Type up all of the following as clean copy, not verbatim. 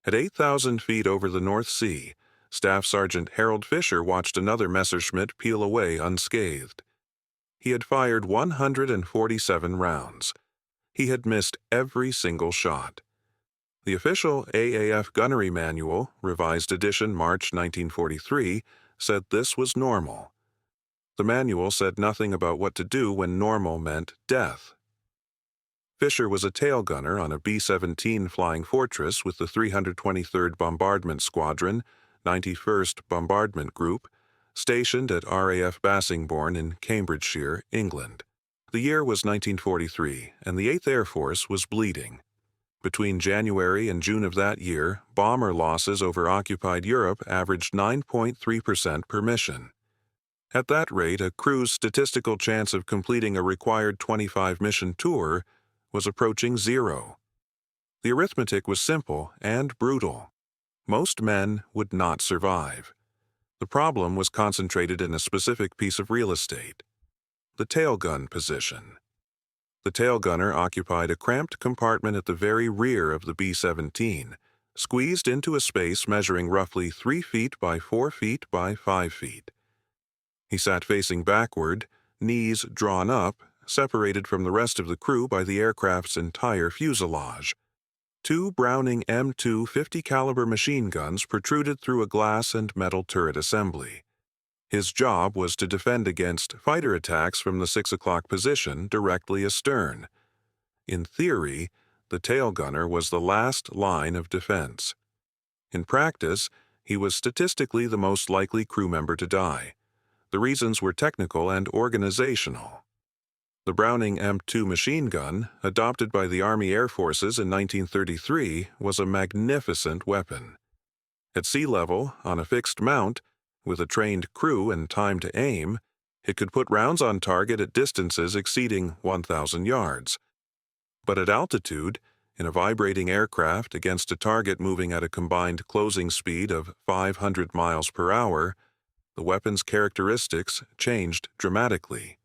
At 8,000 feet over the North Sea, Staff Sergeant Harold Fischer watched another Messerschmitt peel away unscathed. He had fired 147 rounds. He had missed every single shot. The official AAF Gunnery Manual, revised edition March 1943, said this was normal. The manual said nothing about what to do when normal meant death. Fischer was a tail gunner on a B-17 Flying Fortress with the 323rd Bombardment Squadron, 91st Bombardment Group, stationed at RAF Bassingbourn in Cambridgeshire, England. The year was 1943, and the 8th Air Force was bleeding. Between January and June of that year, bomber losses over occupied Europe averaged 9.3% per mission. At that rate, a crew's statistical chance of completing a required 25-mission tour was approaching zero. The arithmetic was simple and brutal. Most men would not survive. The problem was concentrated in a specific piece of real estate: the tailgun position. The tail gunner occupied a cramped compartment at the very rear of the B-17, squeezed into a space measuring roughly 3 feet by 4 feet by 5 feet. He sat facing backward, knees drawn up, separated from the rest of the crew by the aircraft's entire fuselage. 2 Browning M2 50-caliber machine guns protruded through a glass and metal turret assembly. His job was to defend against fighter attacks from the 6 o'clock position directly astern. In theory, the tail gunner was the last line of defense. In practice, he was statistically the most likely crew member to die. The reasons were technical and organizational. The Browning M2 machine gun, adopted by the Army Air Forces in 1933, was a magnificent weapon. At sea level, on a fixed mount, with a trained crew and time to aim, it could put rounds on target at distances exceeding 1,000 yards. But at altitude, in a vibrating aircraft against a target moving at a combined closing speed of 500 miles per hour, the weapon's characteristics changed dramatically.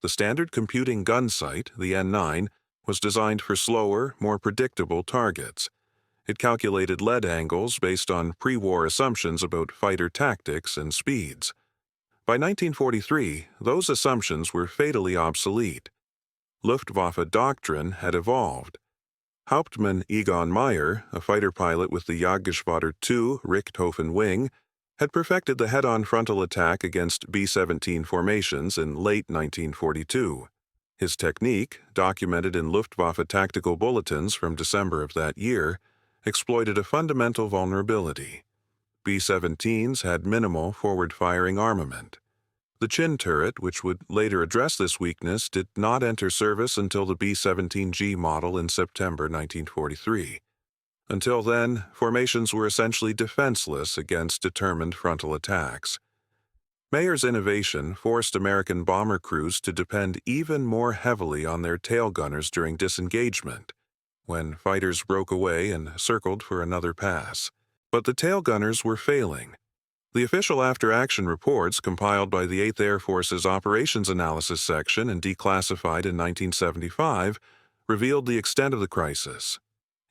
The standard computing gun sight, the N9, was designed for slower, more predictable targets. It calculated lead angles based on pre-war assumptions about fighter tactics and speeds. By 1943, those assumptions were fatally obsolete. Luftwaffe doctrine had evolved. Hauptmann Egon Meyer, a fighter pilot with the Jagdgeschwader II Richthofen Wing, had perfected the head-on frontal attack against B-17 formations in late 1942. His technique, documented in Luftwaffe tactical bulletins from December of that year, exploited a fundamental vulnerability. B-17s had minimal forward-firing armament. The chin turret, which would later address this weakness, did not enter service until the B-17G model in September 1943. Until then, formations were essentially defenseless against determined frontal attacks. Mayer's innovation forced American bomber crews to depend even more heavily on their tail gunners during disengagement, when fighters broke away and circled for another pass. But the tail gunners were failing. The official after-action reports compiled by the 8th Air Force's Operations Analysis Section and declassified in 1975 revealed the extent of the crisis.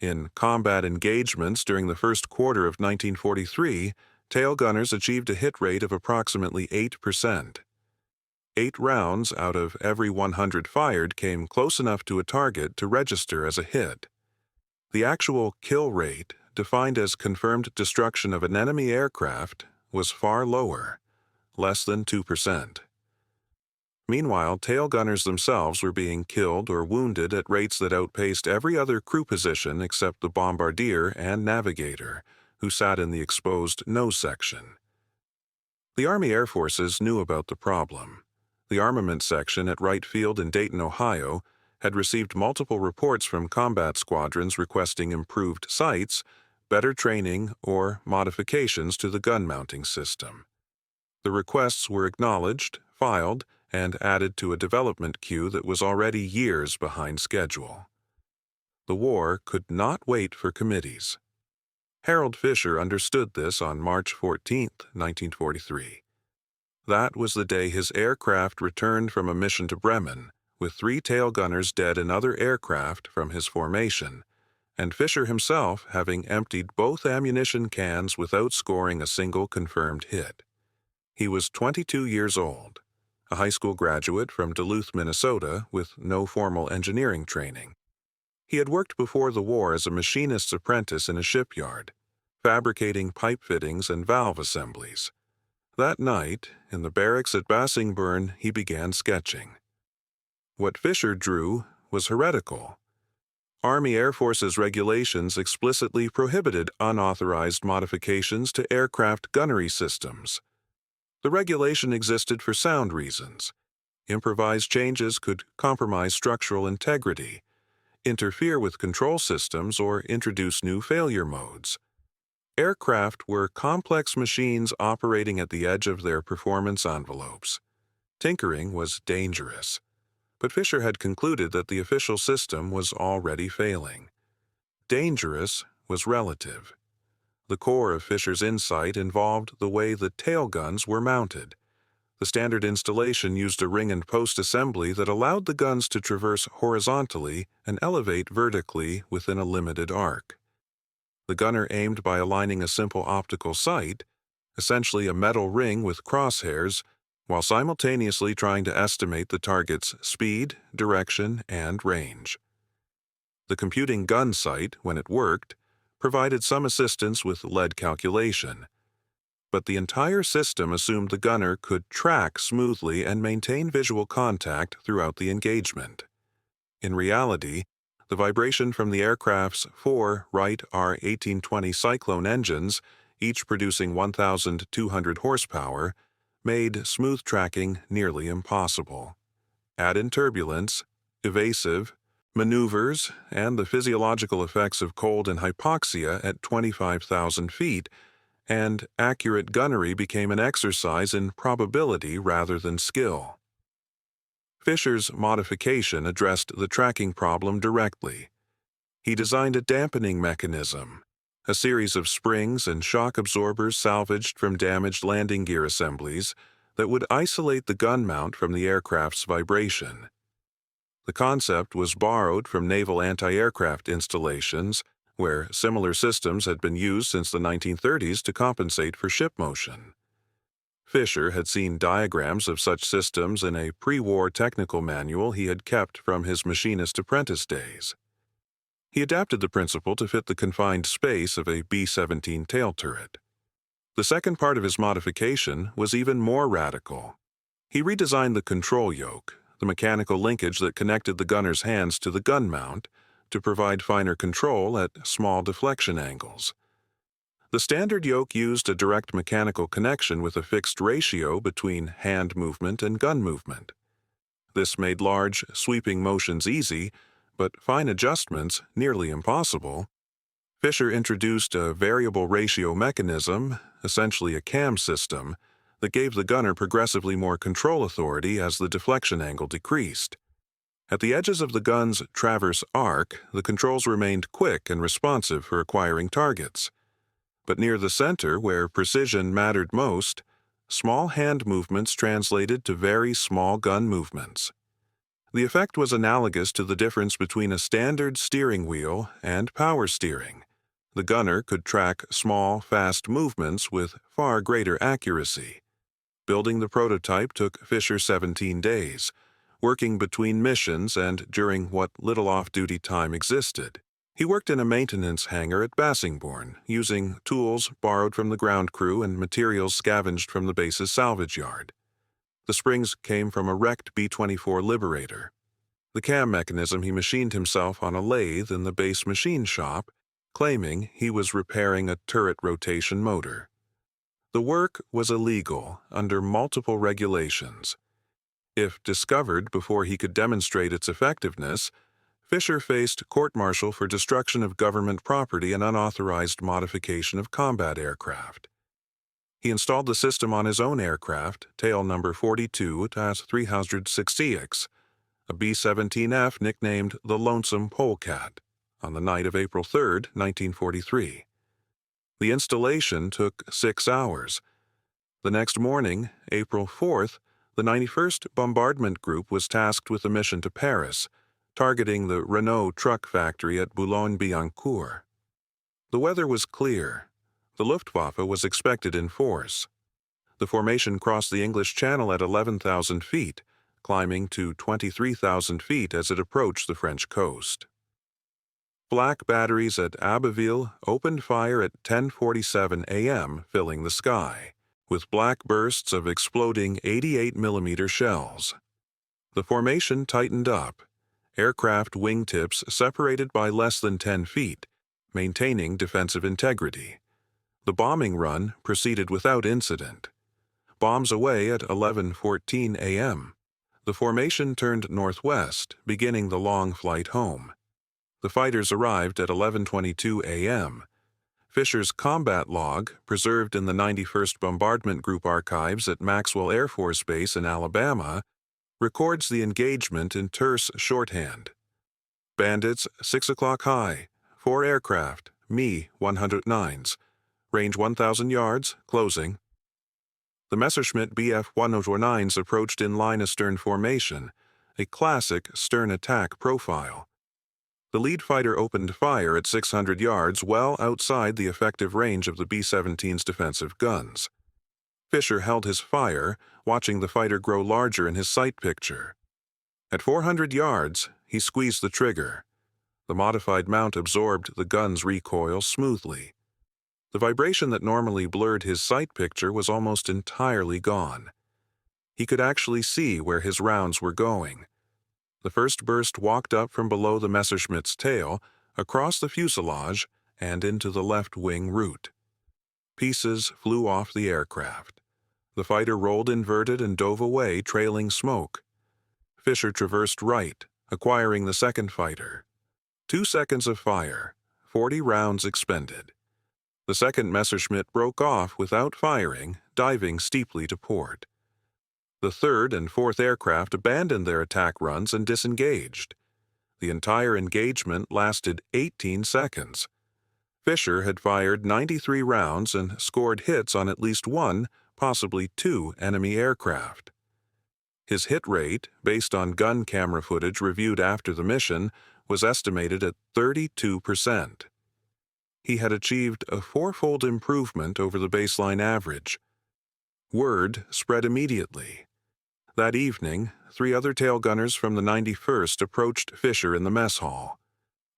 In combat engagements during the first quarter of 1943, tail gunners achieved a hit rate of approximately 8%. 8 rounds out of every 100 fired came close enough to a target to register as a hit. The actual kill rate, defined as confirmed destruction of an enemy aircraft, was far lower, less than 2%. Meanwhile, tail gunners themselves were being killed or wounded at rates that outpaced every other crew position except the bombardier and navigator, who sat in the exposed nose section. The Army Air Forces knew about the problem. The Armament section at Wright Field in Dayton, Ohio, had received multiple reports from combat squadrons requesting improved sights, better training, or modifications to the gun mounting system. The requests were acknowledged, filed, and added to a development queue that was already years behind schedule. The war could not wait for committees. Harold Fischer understood this on March 14, 1943. That was the day his aircraft returned from a mission to Bremen, with 3 tail gunners dead in other aircraft from his formation, and Fischer himself having emptied both ammunition cans without scoring a single confirmed hit. He was 22 years old, a high school graduate from Duluth, Minnesota, with no formal engineering training. He had worked before the war as a machinist's apprentice in a shipyard, fabricating pipe fittings and valve assemblies. That night, in the barracks at Bassingbourn, he began sketching. What Fischer drew was heretical. Army Air Force's regulations explicitly prohibited unauthorized modifications to aircraft gunnery systems. The regulation existed for sound reasons. Improvised changes could compromise structural integrity, interfere with control systems, or introduce new failure modes. Aircraft were complex machines operating at the edge of their performance envelopes. Tinkering was dangerous, but Fischer had concluded that the official system was already failing. Dangerous was relative. The core of Fischer's insight involved the way the tail guns were mounted. The standard installation used a ring and post assembly that allowed the guns to traverse horizontally and elevate vertically within a limited arc. The gunner aimed by aligning a simple optical sight, essentially a metal ring with crosshairs, while simultaneously trying to estimate the target's speed, direction, and range. The computing gun sight, when it worked, provided some assistance with lead calculation, but the entire system assumed the gunner could track smoothly and maintain visual contact throughout the engagement. In reality, the vibration from the aircraft's 4 Wright R-1820 Cyclone engines, each producing 1,200 horsepower, made smooth tracking nearly impossible. Add in turbulence, evasive, maneuvers, and the physiological effects of cold and hypoxia at 25,000 feet, and accurate gunnery became an exercise in probability rather than skill. Fischer's modification addressed the tracking problem directly. He designed a dampening mechanism, a series of springs and shock absorbers salvaged from damaged landing gear assemblies that would isolate the gun mount from the aircraft's vibration. The concept was borrowed from naval anti-aircraft installations, where similar systems had been used since the 1930s to compensate for ship motion. Fischer had seen diagrams of such systems in a pre-war technical manual he had kept from his machinist apprentice days. He adapted the principle to fit the confined space of a B-17 tail turret. The second part of his modification was even more radical. He redesigned the control yoke, the mechanical linkage that connected the gunner's hands to the gun mount, to provide finer control at small deflection angles. The standard yoke used a direct mechanical connection with a fixed ratio between hand movement and gun movement. This made large, sweeping motions easy, but fine adjustments nearly impossible. Fischer introduced a variable ratio mechanism, essentially a cam system, that gave the gunner progressively more control authority as the deflection angle decreased. At the edges of the gun's traverse arc, the controls remained quick and responsive for acquiring targets. But near the center, where precision mattered most, small hand movements translated to very small gun movements. The effect was analogous to the difference between a standard steering wheel and power steering. The gunner could track small, fast movements with far greater accuracy. Building the prototype took Fischer 17 days, working between missions and during what little off-duty time existed. He worked in a maintenance hangar at Bassingbourn, using tools borrowed from the ground crew and materials scavenged from the base's salvage yard. The springs came from a wrecked B-24 Liberator. The cam mechanism he machined himself on a lathe in the base machine shop, claiming he was repairing a turret rotation motor. The work was illegal under multiple regulations. If discovered before he could demonstrate its effectiveness, Fischer faced court-martial for destruction of government property and unauthorized modification of combat aircraft. He installed the system on his own aircraft, tail number 42-360X, a B-17F nicknamed the Lonesome Polecat, on the night of April 3, 1943. The installation took 6 hours. The next morning, April 4th, the 91st Bombardment Group was tasked with a mission to Paris, targeting the Renault truck factory at Boulogne-Billancourt. The weather was clear. The Luftwaffe was expected in force. The formation crossed the English Channel at 11,000 feet, climbing to 23,000 feet as it approached the French coast. Black batteries at Abbeville opened fire at 10:47 a.m., filling the sky, with black bursts of exploding 88mm shells. The formation tightened up, aircraft wingtips separated by less than 10 feet, maintaining defensive integrity. The bombing run proceeded without incident. Bombs away at 11:14 a.m. The formation turned northwest, beginning the long flight home. The fighters arrived at 11:22 a.m. Fischer's combat log, preserved in the 91st Bombardment Group archives at Maxwell Air Force Base in Alabama, records the engagement in terse shorthand. Bandits 6 o'clock high, 4 aircraft, Me-109s, range 1,000 yards, closing. The Messerschmitt Bf-109s approached in line astern formation, a classic stern attack profile. The lead fighter opened fire at 600 yards, well outside the effective range of the B-17's defensive guns. Fischer held his fire, watching the fighter grow larger in his sight picture. At 400 yards, he squeezed the trigger. The modified mount absorbed the gun's recoil smoothly. The vibration that normally blurred his sight picture was almost entirely gone. He could actually see where his rounds were going. The first burst walked up from below the Messerschmitt's tail, across the fuselage, and into the left wing root. Pieces flew off the aircraft. The fighter rolled inverted and dove away, trailing smoke. Fischer traversed right, acquiring the second fighter. 2 seconds of fire, 40 rounds expended. The second Messerschmitt broke off without firing, diving steeply to port. The third and fourth aircraft abandoned their attack runs and disengaged. The entire engagement lasted 18 seconds. Fischer had fired 93 rounds and scored hits on at least 1, possibly 2 enemy aircraft. His hit rate, based on gun camera footage reviewed after the mission, was estimated at 32%. He had achieved a 4-fold improvement over the baseline average. Word spread immediately. That evening, 3 other tail gunners from the 91st approached Fischer in the mess hall.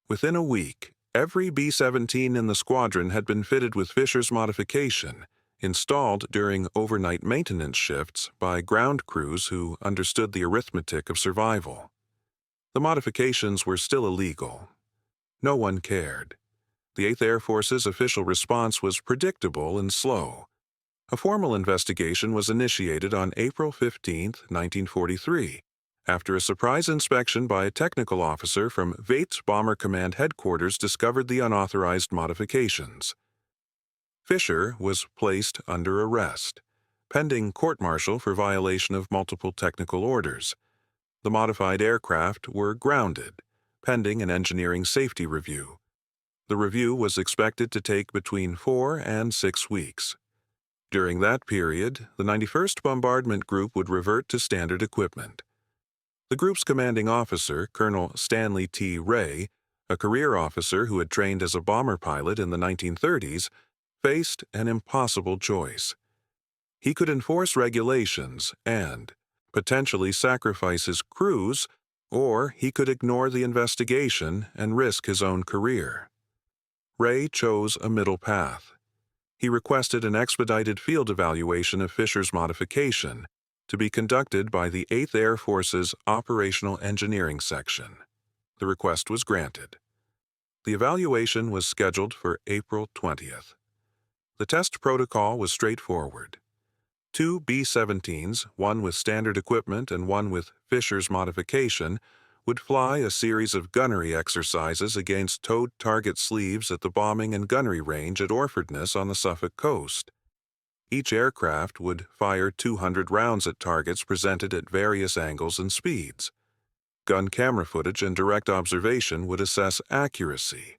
Within a week, every B-17 in the squadron had been fitted with Fischer's modification, installed during overnight maintenance shifts by ground crews who understood the arithmetic of survival. The modifications were still illegal. No one cared. The 8th Air Force's official response was predictable and slow. A formal investigation was initiated on April 15, 1943, after a surprise inspection by a technical officer from Waits Bomber Command Headquarters discovered the unauthorized modifications. Fischer was placed under arrest, pending court-martial for violation of multiple technical orders. The modified aircraft were grounded, pending an engineering safety review. The review was expected to take between 4 and 6 weeks. During that period, the 91st Bombardment Group would revert to standard equipment. The group's commanding officer, Colonel Stanley T. Wray, a career officer who had trained as a bomber pilot in the 1930s, faced an impossible choice. He could enforce regulations and potentially sacrifice his crews, or he could ignore the investigation and risk his own career. Wray chose a middle path. He requested an expedited field evaluation of Fischer's modification to be conducted by the 8th Air Force's Operational Engineering Section. The request was granted. The evaluation was scheduled for April 20th. The test protocol was straightforward. 2 B-17s, one with standard equipment and one with Fischer's modification, would fly a series of gunnery exercises against towed target sleeves at the bombing and gunnery range at Orfordness on the Suffolk coast. Each aircraft would fire 200 rounds at targets presented at various angles and speeds. Gun camera footage and direct observation would assess accuracy.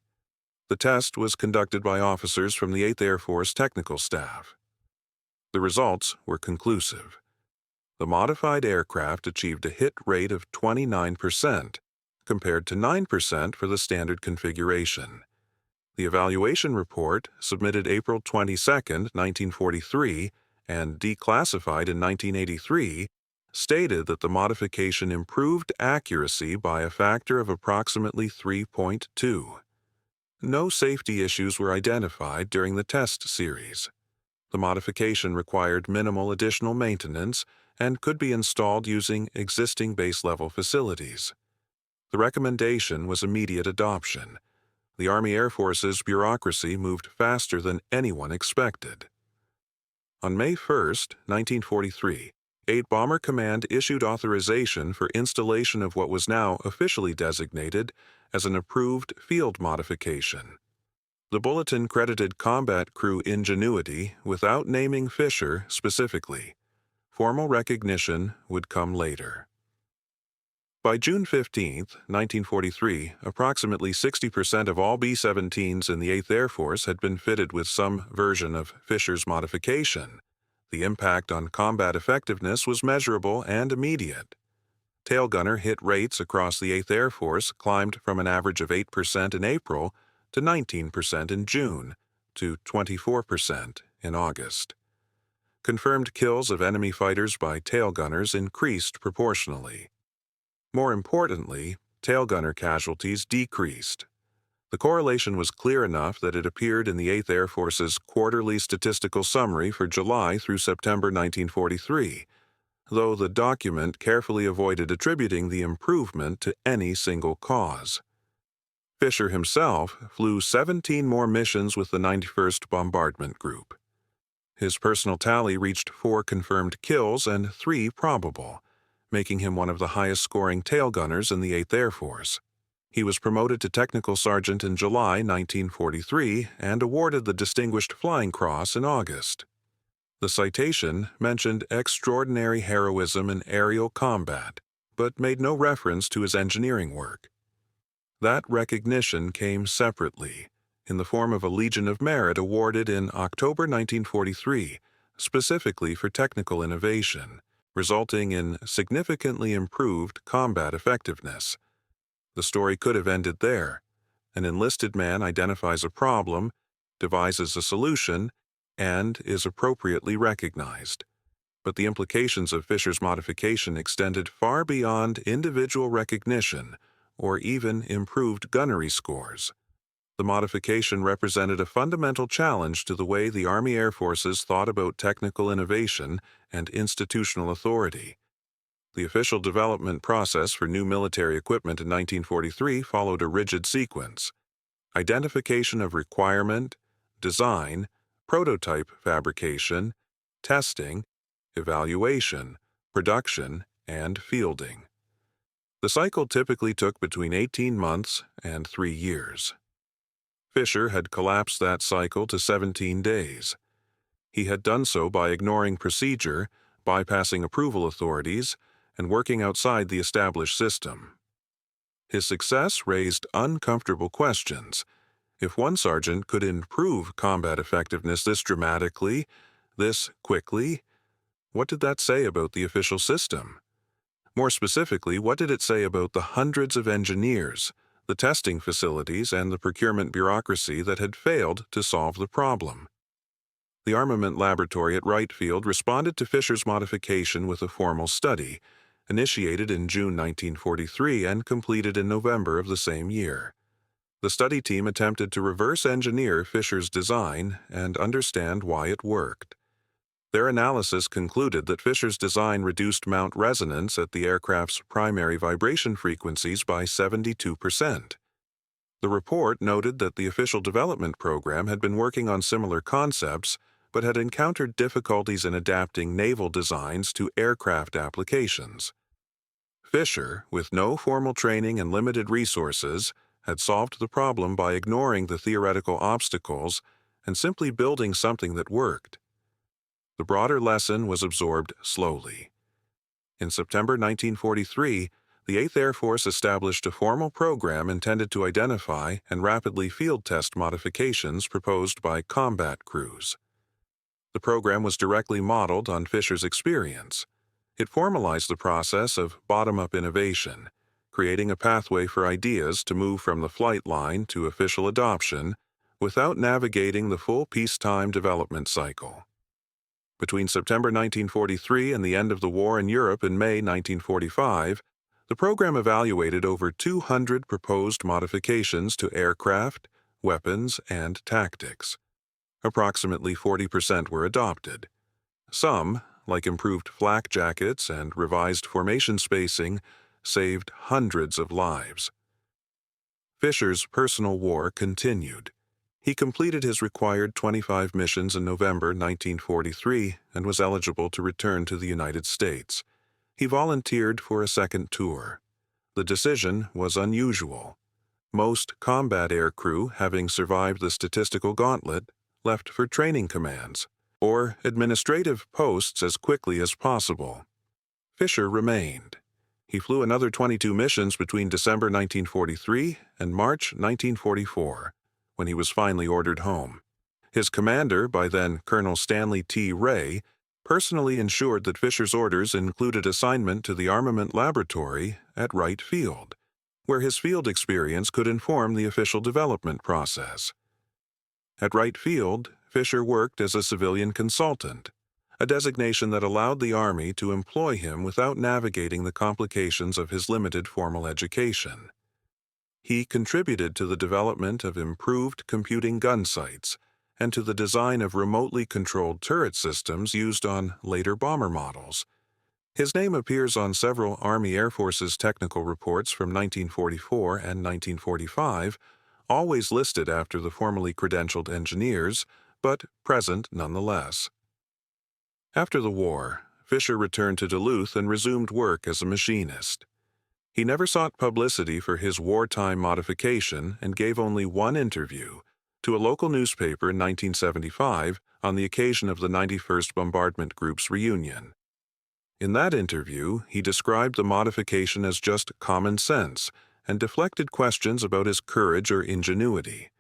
The test was conducted by officers from the 8th Air Force technical staff. The results were conclusive. The modified aircraft achieved a hit rate of 29%, compared to 9% for the standard configuration. The evaluation report, submitted April 22, 1943, and declassified in 1983, stated that the modification improved accuracy by a factor of approximately 3.2. No safety issues were identified during the test series. The modification required minimal additional maintenance and could be installed using existing base-level facilities. The recommendation was immediate adoption. The Army Air Force's bureaucracy moved faster than anyone expected. On May 1, 1943, 8 Bomber Command issued authorization for installation of what was now officially designated as an approved field modification. The bulletin credited combat crew ingenuity without naming Fischer specifically. Formal recognition would come later. By June 15, 1943, approximately 60% of all B-17s in the 8th Air Force had been fitted with some version of Fischer's modification. The impact on combat effectiveness was measurable and immediate. Tail gunner hit rates across the 8th Air Force climbed from an average of 8% in April to 19% in June to 24% in August. Confirmed kills of enemy fighters by tail gunners increased proportionally. More importantly, tail gunner casualties decreased. The correlation was clear enough that it appeared in the 8th Air Force's quarterly statistical summary for July through September 1943, though the document carefully avoided attributing the improvement to any single cause. Fischer himself flew 17 more missions with the 91st Bombardment Group. His personal tally reached 4 confirmed kills and 3 probable, making him one of the highest-scoring tail gunners in the 8th Air Force. He was promoted to Technical Sergeant in July 1943 and awarded the Distinguished Flying Cross in August. The citation mentioned extraordinary heroism in aerial combat, but made no reference to his engineering work. That recognition came separately, in the form of a Legion of Merit awarded in October 1943, specifically for technical innovation, resulting in significantly improved combat effectiveness. The story could have ended there. An enlisted man identifies a problem, devises a solution, and is appropriately recognized. But the implications of Fischer's modification extended far beyond individual recognition or even improved gunnery scores. The modification represented a fundamental challenge to the way the Army Air Forces thought about technical innovation and institutional authority. The official development process for new military equipment in 1943 followed a rigid sequence: identification of requirement, design, prototype fabrication, testing, evaluation, production, and fielding. The cycle typically took between 18 months and 3 years. Fischer had collapsed that cycle to 17 days. He had done so by ignoring procedure, bypassing approval authorities, and working outside the established system. His success raised uncomfortable questions. If one sergeant could improve combat effectiveness this dramatically, this quickly, what did that say about the official system? More specifically, what did it say about the hundreds of engineers, the testing facilities, and the procurement bureaucracy that had failed to solve the problem? The Armament Laboratory at Wright Field responded to Fischer's modification with a formal study, initiated in June 1943 and completed in November of the same year. The study team attempted to reverse engineer Fischer's design and understand why it worked. Their analysis concluded that Fischer's design reduced mount resonance at the aircraft's primary vibration frequencies by 72%. The report noted that the official development program had been working on similar concepts, but had encountered difficulties in adapting naval designs to aircraft applications. Fischer, with no formal training and limited resources, had solved the problem by ignoring the theoretical obstacles and simply building something that worked. The broader lesson was absorbed slowly. In September 1943, the 8th Air Force established a formal program intended to identify and rapidly field test modifications proposed by combat crews. The program was directly modeled on Fischer's experience. It formalized the process of bottom-up innovation, creating a pathway for ideas to move from the flight line to official adoption without navigating the full peacetime development cycle. Between September 1943 and the end of the war in Europe in May 1945, the program evaluated over 200 proposed modifications to aircraft, weapons, and tactics. Approximately 40% were adopted. Some, like improved flak jackets and revised formation spacing, saved hundreds of lives. Fischer's personal war continued. He completed his required 25 missions in November 1943 and was eligible to return to the United States. He volunteered for a second tour. The decision was unusual. Most combat aircrew, having survived the statistical gauntlet, left for training commands or administrative posts as quickly as possible. Fischer remained. He flew another 22 missions between December 1943 and March 1944, when he was finally ordered home. His commander, by then Colonel Stanley T. Wray, personally ensured that Fischer's orders included assignment to the Armament Laboratory at Wright Field, where his field experience could inform the official development process. At Wright Field, Fischer worked as a civilian consultant, a designation that allowed the Army to employ him without navigating the complications of his limited formal education. He contributed to the development of improved computing gun sights and to the design of remotely controlled turret systems used on later bomber models. His name appears on several Army Air Force's technical reports from 1944 and 1945, always listed after the formally credentialed engineers, but present nonetheless. After the war, Fischer returned to Duluth and resumed work as a machinist. He never sought publicity for his wartime modification and gave only one interview to a local newspaper in 1975 on the occasion of the 91st Bombardment Group's reunion. In that interview, he described the modification as just common sense and deflected questions about his courage or ingenuity.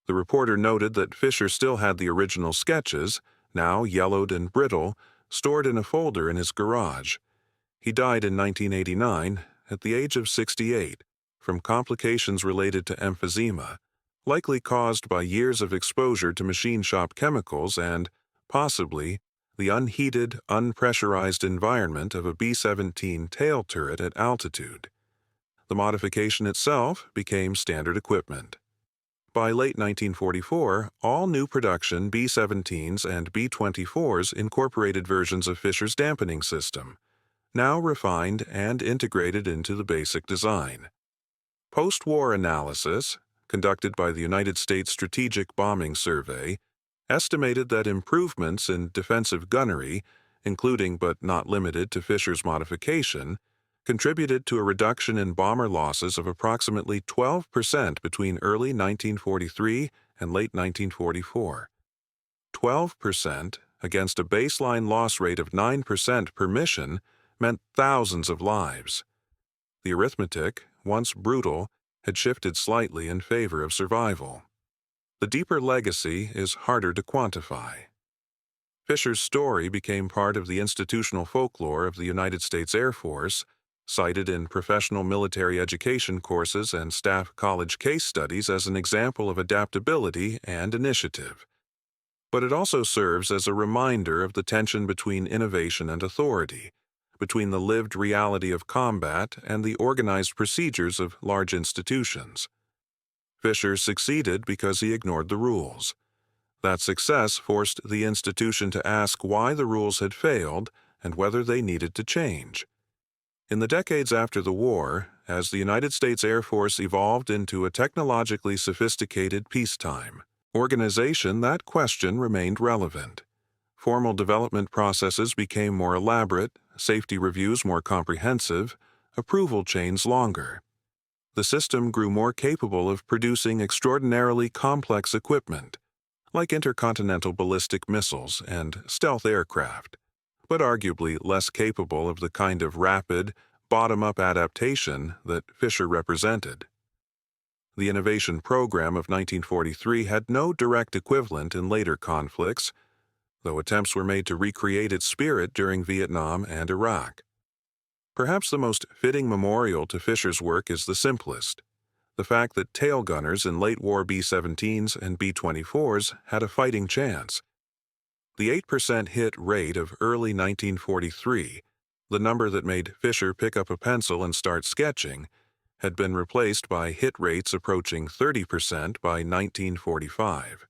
The reporter noted that Fischer still had the original sketches, now yellowed and brittle, stored in a folder in his garage. He died in 1989 at the age of 68 from complications related to emphysema, likely caused by years of exposure to machine shop chemicals and, possibly, the unheated, unpressurized environment of a B-17 tail turret at altitude. The modification itself became standard equipment. By late 1944, all new production B-17s and B-24s incorporated versions of Fischer's dampening system, now refined and integrated into the basic design. Post-war analysis, conducted by the United States Strategic Bombing Survey, estimated that improvements in defensive gunnery, including but not limited to Fischer's modification, contributed to a reduction in bomber losses of approximately 12% between early 1943 and late 1944. 12% against a baseline loss rate of 9% per mission meant thousands of lives. The arithmetic, once brutal, had shifted slightly in favor of survival. The deeper legacy is harder to quantify. Fischer's story became part of the institutional folklore of the United States Air Force, cited in professional military education courses and staff college case studies as an example of adaptability and initiative. But it also serves as a reminder of the tension between innovation and authority, between the lived reality of combat and the organized procedures of large institutions. Fischer succeeded because he ignored the rules. That success forced the institution to ask why the rules had failed and whether they needed to change. In the decades after the war, as the United States Air Force evolved into a technologically sophisticated peacetime organization, that question remained relevant. Formal development processes became more elaborate, safety reviews more comprehensive, approval chains longer. The system grew more capable of producing extraordinarily complex equipment, like intercontinental ballistic missiles and stealth aircraft, but arguably less capable of the kind of rapid, bottom-up adaptation that Fischer represented. The innovation program of 1943 had no direct equivalent in later conflicts, though attempts were made to recreate its spirit during Vietnam and Iraq. Perhaps the most fitting memorial to Fischer's work is the simplest: the fact that tail gunners in late-war B-17s and B-24s had a fighting chance. The 8% hit rate of early 1943, the number that made Fischer pick up a pencil and start sketching, had been replaced by hit rates approaching 30% by 1945.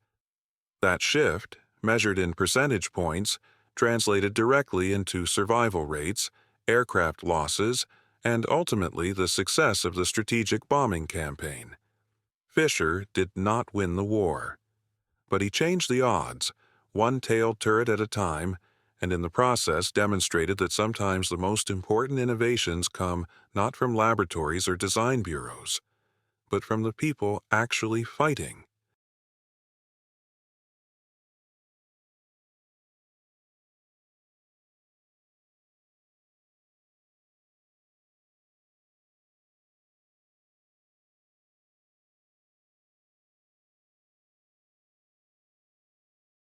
That shift, measured in percentage points, translated directly into survival rates, aircraft losses, and ultimately the success of the strategic bombing campaign. Fischer did not win the war, but he changed the odds, one tailed turret at a time, and in the process demonstrated that sometimes the most important innovations come not from laboratories or design bureaus, but from the people actually fighting.